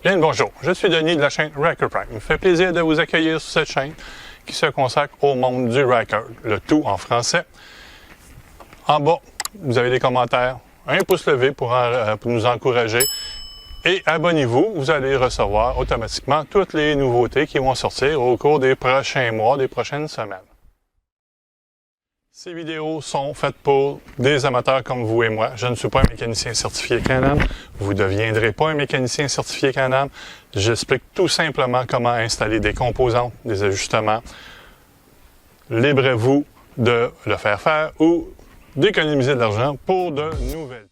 Bien le bonjour, je suis Denis de la chaîne Racker Prime. Il me fait plaisir de vous accueillir sur cette chaîne qui se consacre au monde du Racker, le tout en français. En bas, vous avez des commentaires, un pouce levé pour nous encourager et abonnez-vous, vous allez recevoir automatiquement toutes les nouveautés qui vont sortir au cours des prochains mois, des prochaines semaines. Ces vidéos sont faites pour des amateurs comme vous et moi. Je ne suis pas un mécanicien certifié Can-Am. Vous ne deviendrez pas un mécanicien certifié Can-Am. J'explique tout simplement comment installer des composantes, des ajustements. Librez-vous de le faire ou d'économiser de l'argent pour de nouvelles.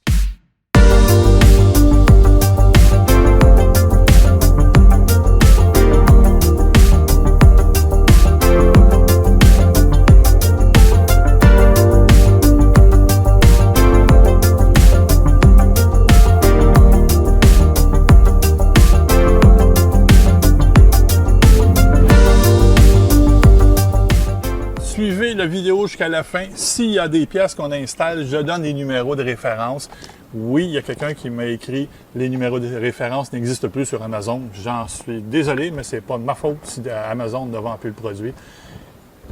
Suivez la vidéo jusqu'à la fin. S'il y a des pièces qu'on installe, je donne les numéros de référence. Oui, il y a quelqu'un qui m'a écrit « Les numéros de référence n'existent plus sur Amazon ». J'en suis désolé, mais c'est pas de ma faute si Amazon ne vend plus le produit.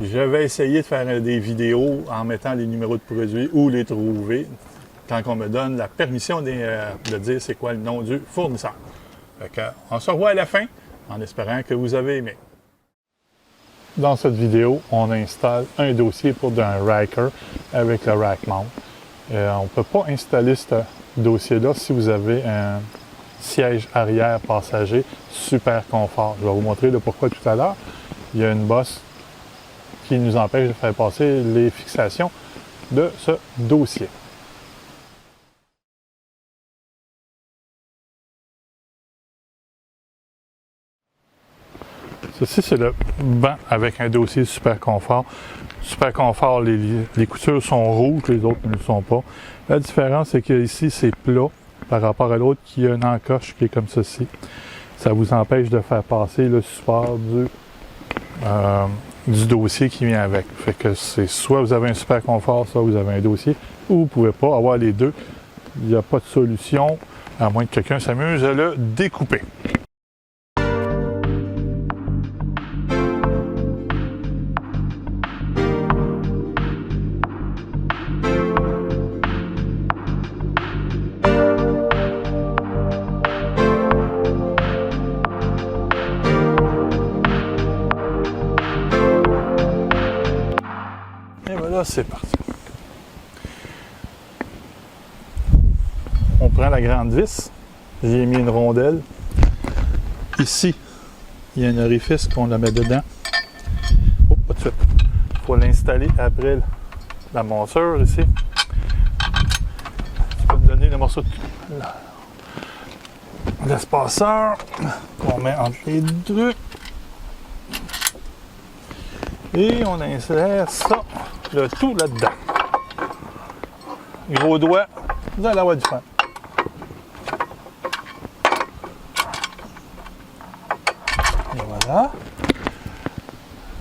Je vais essayer de faire des vidéos en mettant les numéros de produit ou les trouver quand on me donne la permission de dire c'est quoi le nom du fournisseur. On se revoit à la fin en espérant que vous avez aimé. Dans cette vidéo, on installe un dossier pour un Racker avec le rack mount. On ne peut pas installer ce dossier-là si vous avez un siège arrière passager super confort. Je vais vous montrer le pourquoi tout à l'heure. Il y a une bosse qui nous empêche de faire passer les fixations de ce dossier. Ceci, c'est le banc avec un dossier super confort. Super confort, les coutures sont rouges, les autres ne le sont pas. La différence, c'est qu'ici, c'est plat par rapport à l'autre qui a une encoche qui est comme ceci. Ça vous empêche de faire passer le support du dossier qui vient avec. Fait que c'est soit vous avez un super confort, soit vous avez un dossier, ou vous ne pouvez pas avoir les deux. Il n'y a pas de solution, à moins que quelqu'un s'amuse à le découper. Et voilà, c'est parti. On prend la grande vis. J'y ai mis une rondelle. Ici, il y a un orifice qu'on la met dedans. Oh, pas de suite. Il faut l'installer après la monture ici. Tu peux me donner le morceau de l'espaceur qu'on met entre les deux. Et on insère ça, le tout là-dedans. Gros doigt dans la voie du frein. Et voilà.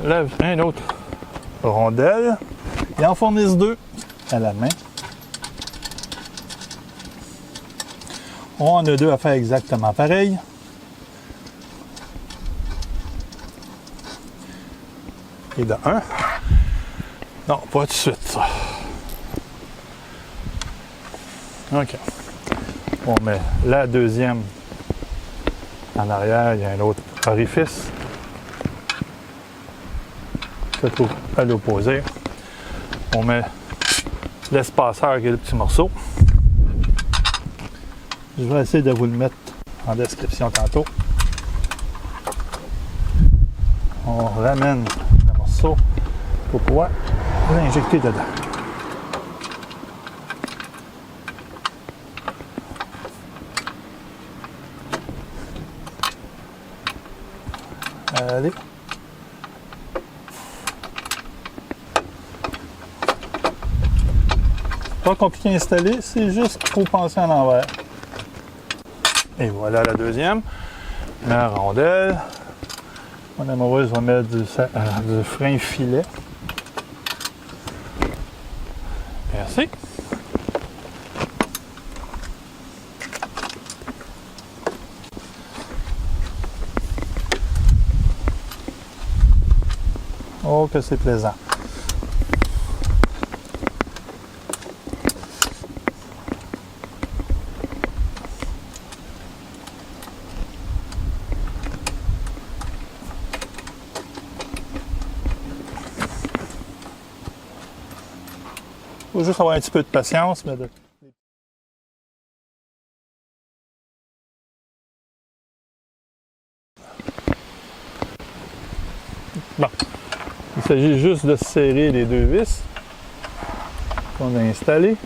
Là, un autre rondelle. Ils en fournissent deux à la main. On en a deux à faire exactement pareil. Et de un. Non, pas tout de suite, ça. OK. On met la deuxième en arrière. Il y a un autre orifice. Se trouve à l'opposé. On met l'espaceur qui est le petit morceau. Je vais essayer de vous le mettre en description tantôt. On ramène pour pouvoir l'injecter dedans. Allez. Pas compliqué à installer, c'est juste qu'il faut penser en l'envers. Et voilà la deuxième. La rondelle. Mon amoureuse va mettre du frein filet. Merci. Oh, que c'est plaisant. Il faut juste avoir un petit peu de patience. Mais Bon, il s'agit juste de serrer les deux vis qu'on a installées.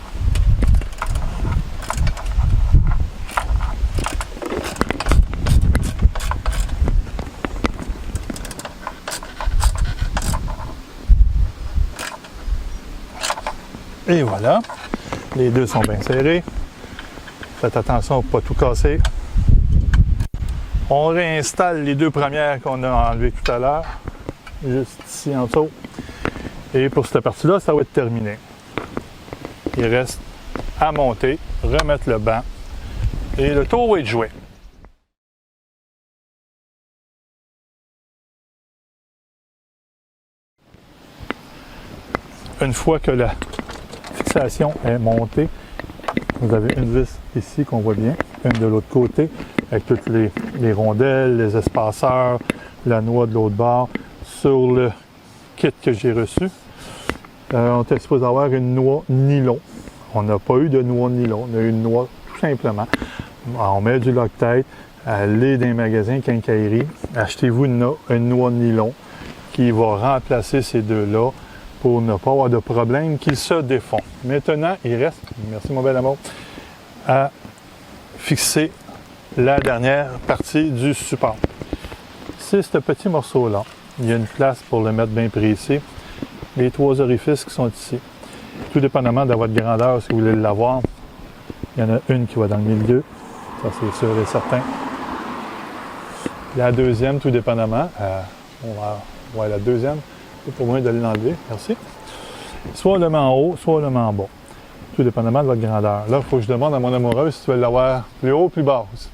Et voilà, les deux sont bien serrés. Faites attention pour ne pas tout casser. On réinstalle les deux premières qu'on a enlevées tout à l'heure, juste ici en dessous. Et pour cette partie-là, ça va être terminé. Il reste à monter, remettre le banc et le tour va être joué. Une fois que la fixation est montée, vous avez une vis ici qu'on voit bien, une de l'autre côté, avec toutes les rondelles, les espaceurs, la noix de l'autre bord. Sur le kit que j'ai reçu, on était supposé avoir une noix nylon. On n'a pas eu de noix nylon, on a eu une noix tout simplement. On met du Loctite, allez dans les magasins quincaillerie, achetez-vous une noix nylon qui va remplacer ces deux-là pour ne pas avoir de problème qu'ils se défont. Maintenant, il reste, merci mon bel amour, à fixer la dernière partie du support. C'est ce petit morceau-là. Il y a une place pour le mettre bien précis. Les trois orifices qui sont ici. Tout dépendamment de votre grandeur, si vous voulez l'avoir, il y en a une qui va dans le milieu. Ça, c'est sûr et certain. La deuxième, tout dépendamment, la deuxième, c'est pour moi de l'enlever, merci. Soit le met en haut, soit le met en bas. Tout dépendamment de votre grandeur. Là, il faut que je demande à mon amoureuse si tu veux l'avoir plus haut ou plus basse.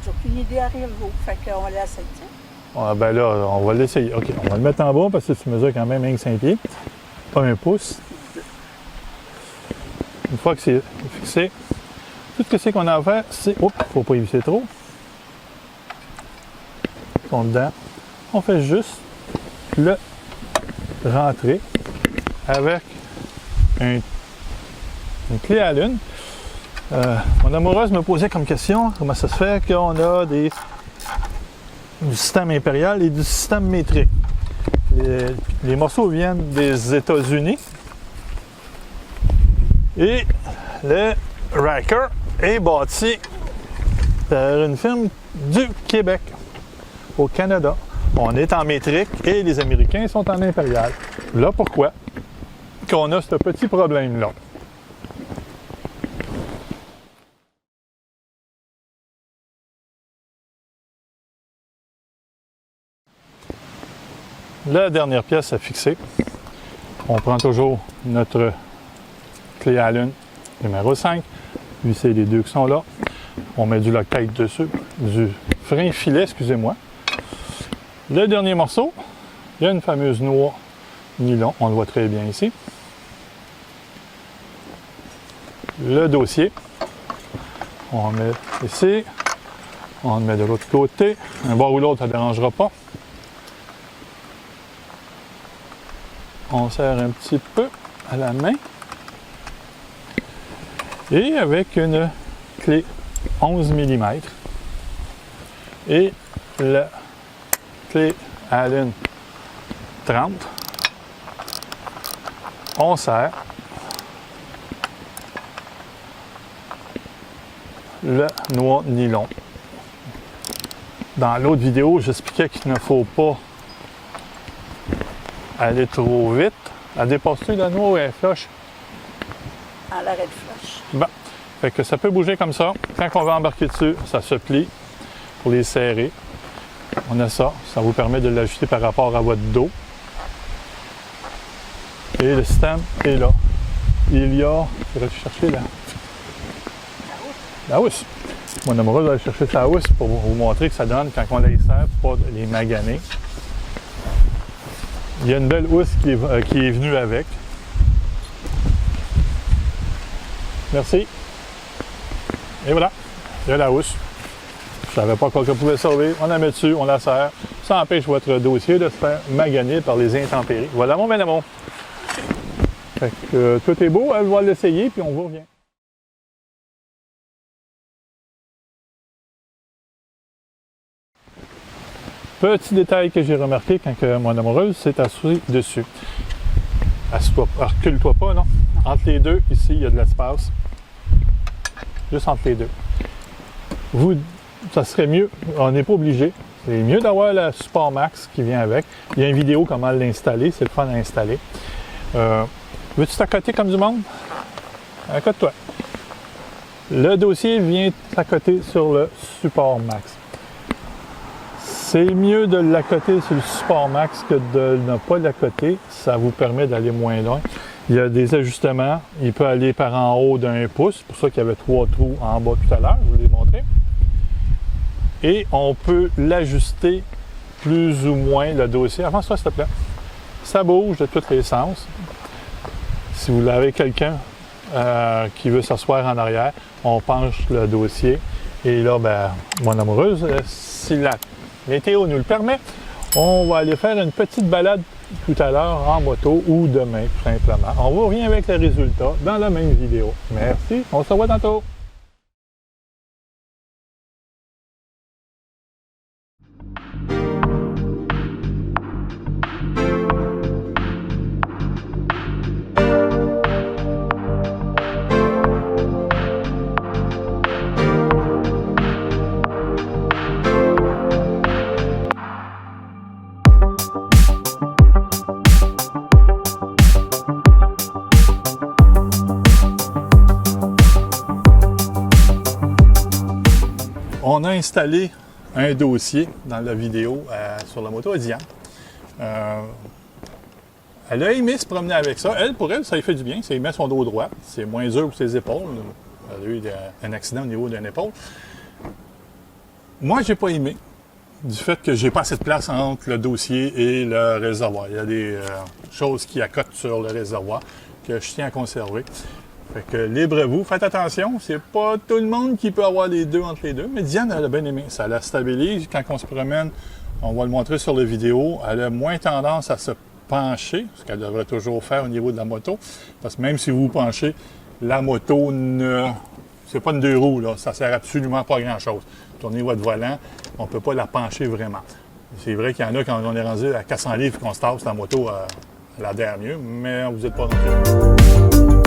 J'ai aucune idée arrive où, fait qu'on va l'essayer. Ah, ben là, on va l'essayer. OK, on va le mettre en bas parce que tu mesures quand même 5 pieds. Pas 1 pouce. Une fois que c'est fixé, tout ce que c'est qu'on a à faire, c'est... Oups, il ne faut pas y visser trop. Ils sont dedans. On fait juste le rentrer avec une clé à lune. Mon amoureuse me posait comme question comment ça se fait qu'on a du système impérial et du système métrique. Les morceaux viennent des États-Unis et le Riker est bâti par une firme du Québec, au Canada. On est en métrique et les Américains sont en impérial. Là, pourquoi qu'on a ce petit problème-là? La dernière pièce à fixer, on prend toujours notre clé à lune numéro 5, visser les deux qui sont là, on met du Loctite dessus, du frein filet, excusez-moi. Le dernier morceau, il y a une fameuse noix nylon, on le voit très bien ici. Le dossier, on le met ici, on le met de l'autre côté, un bord ou l'autre, ça ne dérangera pas. On serre un petit peu à la main. Et avec une clé 11 mm et la clé Allen 30, on serre le noix nylon. Dans l'autre vidéo, j'expliquais qu'il ne faut pas aller trop vite. Elle dépasse-tu la noix ou elle est flush? À l'arrêt de flush. Bon. Fait que ça peut bouger comme ça. Quand on va embarquer dessus, ça se plie pour les serrer. On a ça. Ça vous permet de l'ajuster par rapport à votre dos. Et le système est là. Il y a... Je vais chercher la housse. Mon amoureuse va aller chercher sa housse pour vous montrer que ça donne quand on les serre pour pas les maganer. Il y a une belle housse qui est venue avec. Merci. Et voilà, il y a la housse. Je ne savais pas quoi qu'on pouvait servir. On la met dessus, on la serre. Ça empêche votre dossier de se faire maganer par les intempéries. Voilà mon bel amour. Fait que, tout est beau, elle va l'essayer, puis on vous revient. Petit détail que j'ai remarqué quand mon amoureuse s'est assise dessus. Recule-toi pas, non? Entre les deux, ici, il y a de l'espace. Juste entre les deux. Ça serait mieux, on n'est pas obligé. C'est mieux d'avoir la Support Max qui vient avec. Il y a une vidéo comment l'installer, c'est le fun à installer. Veux-tu t'accoter comme du monde? Accote-toi. Le dossier vient s'accoter sur le Support Max. C'est mieux de l'accoter sur le Support Max que de ne pas l'accoter. Ça vous permet d'aller moins loin. Il y a des ajustements. Il peut aller par en haut d'1 pouce. C'est pour ça qu'il y avait 3 trous en bas tout à l'heure. Je vous l'ai montré. Et on peut l'ajuster plus ou moins, le dossier. Avance-toi, s'il te plaît. Ça bouge de tous les sens. Si vous avez quelqu'un qui veut s'asseoir en arrière, on penche le dossier. Et là, ben, mon amoureuse, si la météo nous le permet, on va aller faire une petite balade tout à l'heure en moto ou demain, tout simplement. On vous revient avec les résultats dans la même vidéo. Merci, on se revoit tantôt. On a installé un dossier dans la vidéo sur la moto à Diane. Elle a aimé se promener avec ça. Pour elle, ça lui fait du bien. Ça lui met son dos droit. C'est moins dur pour ses épaules. Elle a eu un accident au niveau d'une épaule. Moi, j'ai pas aimé. Du fait que j'ai pas assez de place entre le dossier et le réservoir. Il y a des choses qui accotent sur le réservoir que je tiens à conserver. Fait que libre à vous, faites attention, c'est pas tout le monde qui peut avoir les deux entre les deux, mais Diane, elle a bien aimé. Ça la stabilise. Quand on se promène, on va le montrer sur la vidéo, elle a moins tendance à se pencher, ce qu'elle devrait toujours faire au niveau de la moto. Parce que même si vous vous penchez, la moto c'est pas une 2 roues, là, ça sert absolument pas à grand-chose. Tournez votre volant, on peut pas la pencher vraiment. C'est vrai qu'il y en a quand on est rendu à 400 livres qu'on se tasse, la moto, elle adhère mieux, mais vous n'êtes pas non plus.